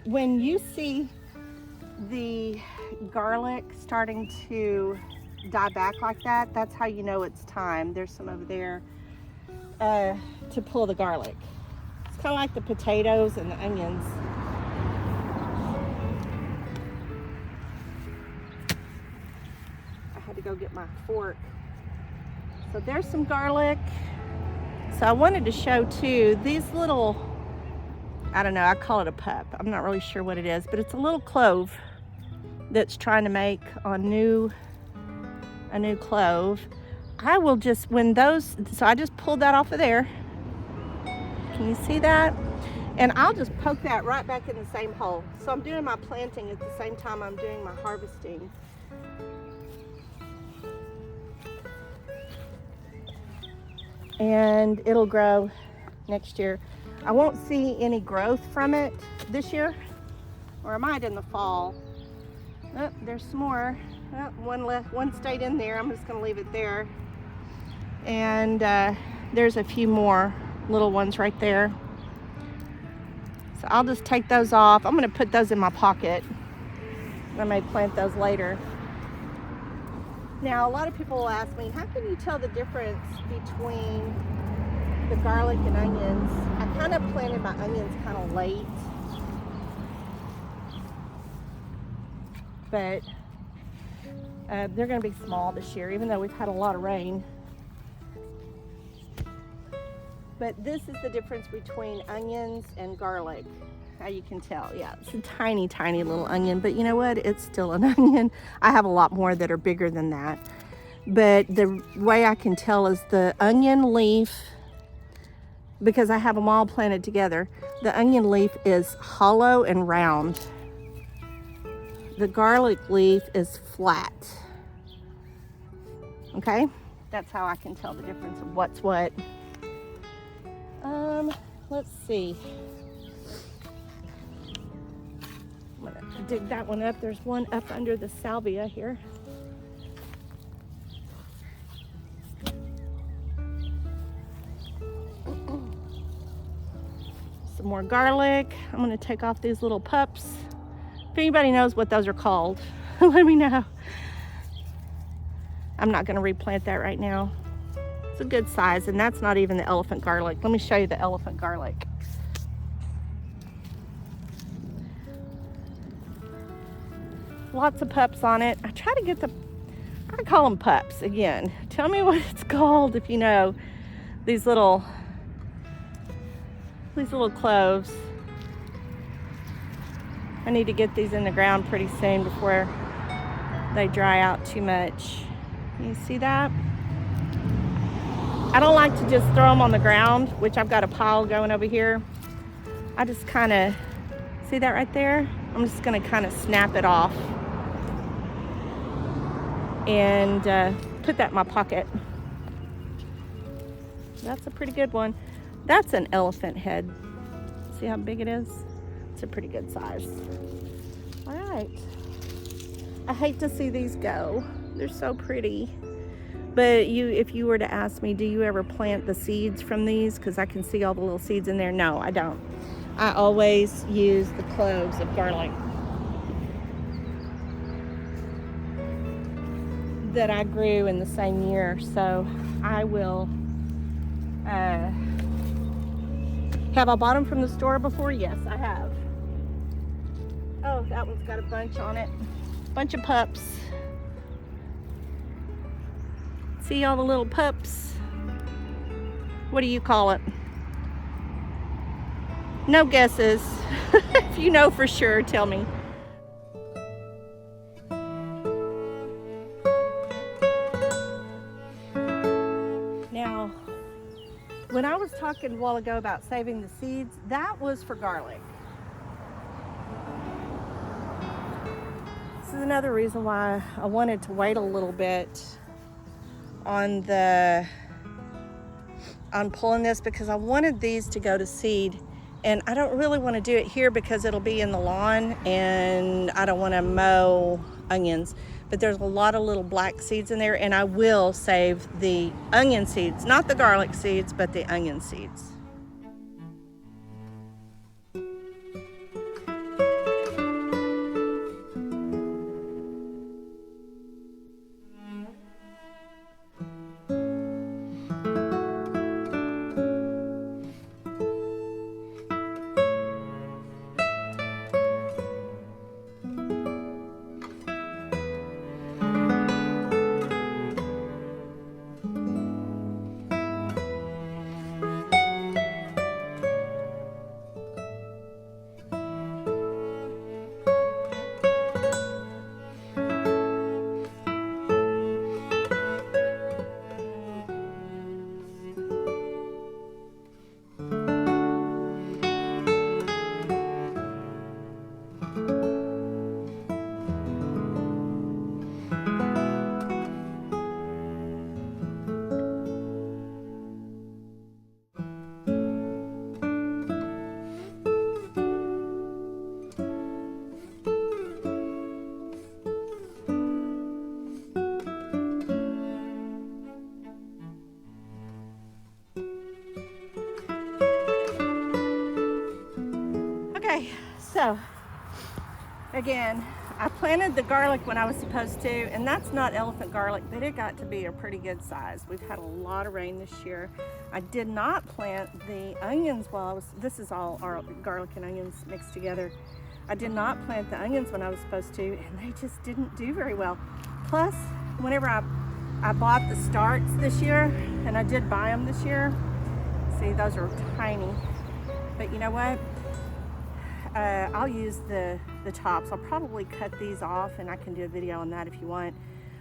When you see the garlic starting to die back like that, that's how you know it's time. There's some over there to pull the garlic. It's kind of like the potatoes and the onions. I had to go get my fork. So there's some garlic. So I wanted to show too, these little, I don't know, I call it a pup. I'm not really sure what it is, but it's a little clove that's trying to make a new clove. I will just, when those, so I just pulled that off of there. Can you see that? And I'll just poke that right back in the same hole. So I'm doing my planting at the same time I'm doing my harvesting. And it'll grow next year. I won't see any growth from it this year, or I might in the fall. Oh, there's some more. Oh, one left, one stayed in there. I'm just gonna leave it there. And there's a few more little ones right there. So I'll just take those off. I'm gonna put those in my pocket. I may plant those later. Now, a lot of people will ask me, how can you tell the difference between the garlic and onions? I kind of planted my onions kind of late, but they're going to be small this year, even though we've had a lot of rain. But this is the difference between onions and garlic. How you can tell, yeah, it's a tiny, tiny little onion, but you know what? It's still an onion. I have a lot more that are bigger than that. But the way I can tell is the onion leaf, because I have them all planted together, the onion leaf is hollow and round. The garlic leaf is flat. Okay? That's how I can tell the difference of what's what. Let's see. I'm gonna dig that one up. There's one up under the salvia here. Some more garlic. I'm gonna take off these little pups. If anybody knows what those are called, let me know. I'm not gonna replant that right now. It's a good size, and that's not even the elephant garlic. Let me show you the elephant garlic. Lots of pups on it. I try to get I call them pups again. Tell me what it's called if you know. These little cloves. I need to get these in the ground pretty soon before they dry out too much. You see that? I don't like to just throw them on the ground, which I've got a pile going over here. I just kind of, see that right there? I'm just gonna kind of snap it off and put that in my pocket. That's a pretty good one. That's an elephant head. See how big it is? It's a pretty good size. All right. I hate to see these go. They're so pretty. But if you were to ask me, do you ever plant the seeds from these? Because I can see all the little seeds in there. No, I don't. I always use the cloves of garlic that I grew in the same year. So I will, have I bought them from the store before? Yes, I have. Oh, that one's got a bunch on it. Bunch of pups. See all the little pups? What do you call it? No guesses. If you know for sure, tell me. Now, when I was talking a while ago about saving the seeds, that was for garlic. This is another reason why I wanted to wait a little bit on pulling this, because I wanted these to go to seed, and I don't really want to do it here because it'll be in the lawn and I don't want to mow onions. But there's a lot of little black seeds in there, and I will save the onion seeds, not the garlic seeds, but the onion seeds. So, again, I planted the garlic when I was supposed to, and that's not elephant garlic, but it got to be a pretty good size. We've had a lot of rain this year. I did not plant the onions while I was, this is all our garlic and onions mixed together. I did not plant the onions when I was supposed to, and they just didn't do very well. Plus, whenever I bought the starts this year, and I did buy them this year, see, those are tiny. But you know what? I'll use the tops. I'll probably cut these off, and I can do a video on that if you want.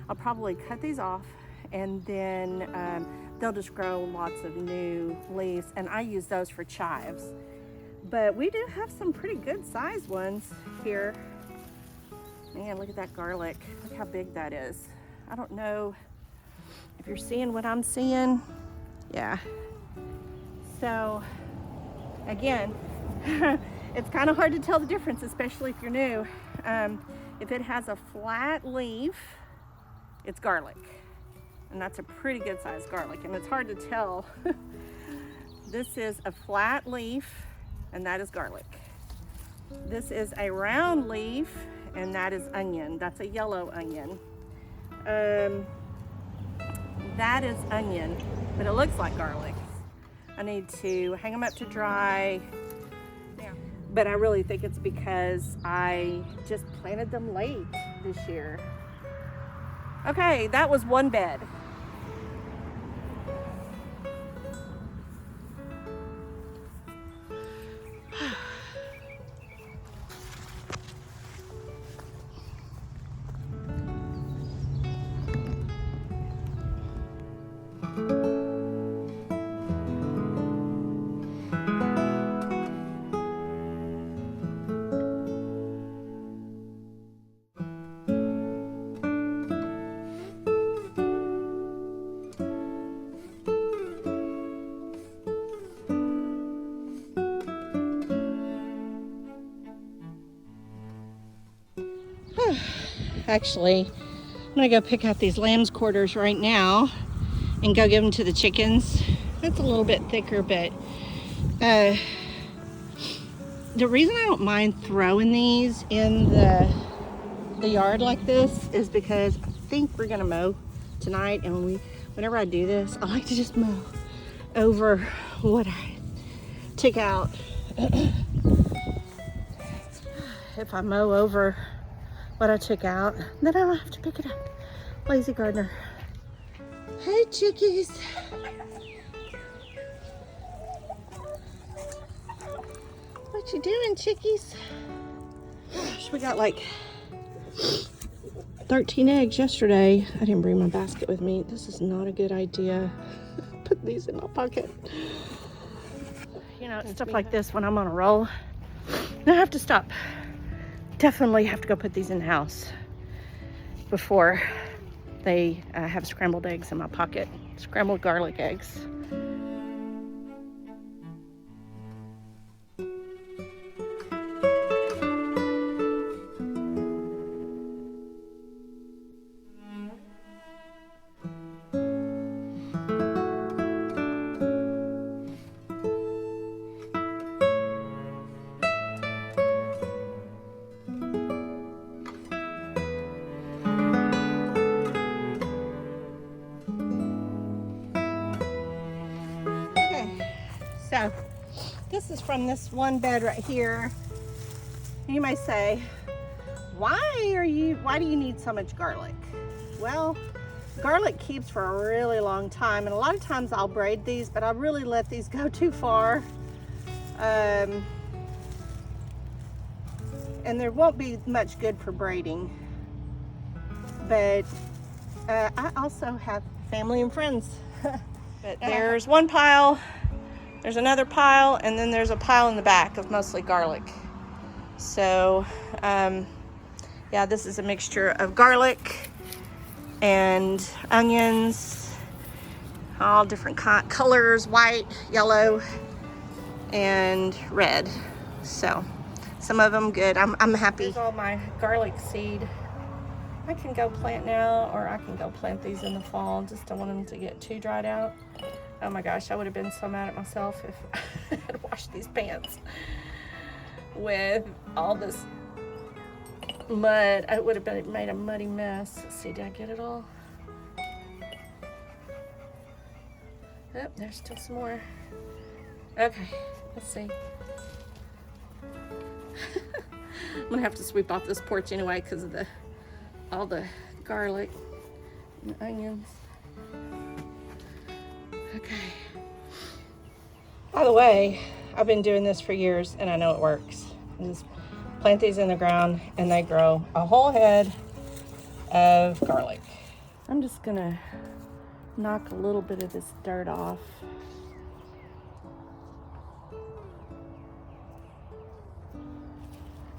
I'll probably cut these off, and then they'll just grow lots of new leaves, and I use those for chives. But we do have some pretty good sized ones here. Man, look at that garlic. Look how big that is. I don't know if you're seeing what I'm seeing. Yeah. So, again, it's kind of hard to tell the difference, especially if you're new. If it has a flat leaf, it's garlic. And that's a pretty good sized garlic. And it's hard to tell. This is a flat leaf, and that is garlic. This is a round leaf, and that is onion. That's a yellow onion. That is onion, but it looks like garlic. I need to hang them up to dry. But I really think it's because I just planted them late this year. Okay, that was one bed. Actually, I'm gonna go pick out these lamb's quarters right now and go give them to the chickens. It's a little bit thicker, but the reason I don't mind throwing these in the yard like this is because I think we're gonna mow tonight, and whenever I do this, I like to just mow over what I took out. If I mow over what I took out, then I don't have to pick it up. Lazy gardener. Hey, chickies. What you doing, chickies? Gosh, we got like 13 eggs yesterday. I didn't bring my basket with me. This is not a good idea. Put these in my pocket. You know, stuff like this when I'm on a roll, I have to stop. Definitely have to go put these in the house before they have scrambled eggs in my pocket. Scrambled garlic eggs. So this is from this one bed right here. You may say, why do you need so much garlic? Well, garlic keeps for a really long time, and a lot of times I'll braid these, but I really let these go too far. And there won't be much good for braiding. But I also have family and friends. But there's one pile, there's another pile, and then there's a pile in the back of mostly garlic. So, yeah, this is a mixture of garlic and onions, all different colors, white, yellow, and red. So, some of them good. I'm happy. Here's all my garlic seed. I can go plant now, or I can go plant these in the fall. Just don't want them to get too dried out. Oh my gosh, I would have been so mad at myself if I had washed these pants. with all this mud. I would have made a muddy mess. Let's see, did I get it all? Oh, there's still some more. Okay, let's see. I'm gonna have to sweep off this porch anyway because of all the garlic and onions. Okay. By the way, I've been doing this for years and I know it works. Just plant these in the ground and they grow a whole head of garlic. I'm just gonna knock a little bit of this dirt off.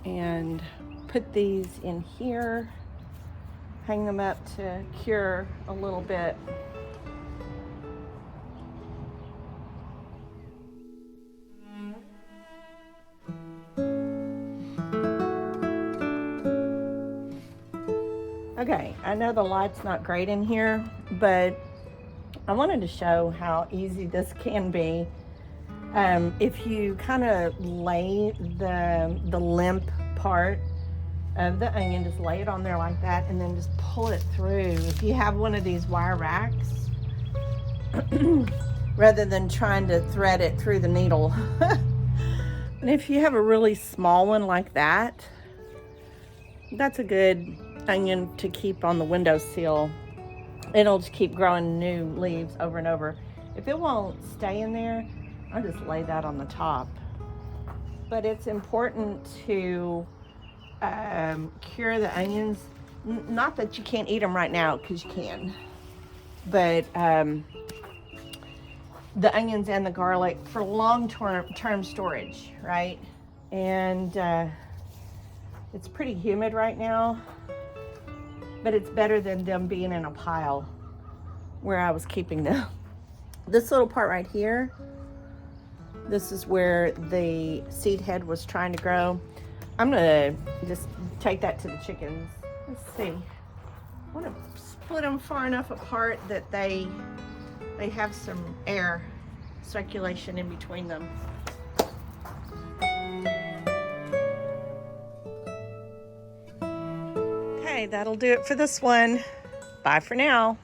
And put these in here, hang them up to cure a little bit. Okay, I know the light's not great in here, but I wanted to show how easy this can be. If you kind of lay the limp part of the onion, just lay it on there like that and then just pull it through. If you have one of these wire racks, rather than trying to thread it through the needle. And if you have a really small one like that, that's a good onion to keep on the windowsill. It'll just keep growing new leaves over and over. If it won't stay in there, I'll just lay that on the top. But it's important to cure the onions. Not that you can't eat them right now, because you can. But the onions and the garlic for long-term storage, right? And it's pretty humid right now, but it's better than them being in a pile where I was keeping them. This little part right here, this is where the seed head was trying to grow. I'm gonna just take that to the chickens. Let's see. I want to split them far enough apart that they have some air circulation in between them. Okay, that'll do it for this one. Bye for now.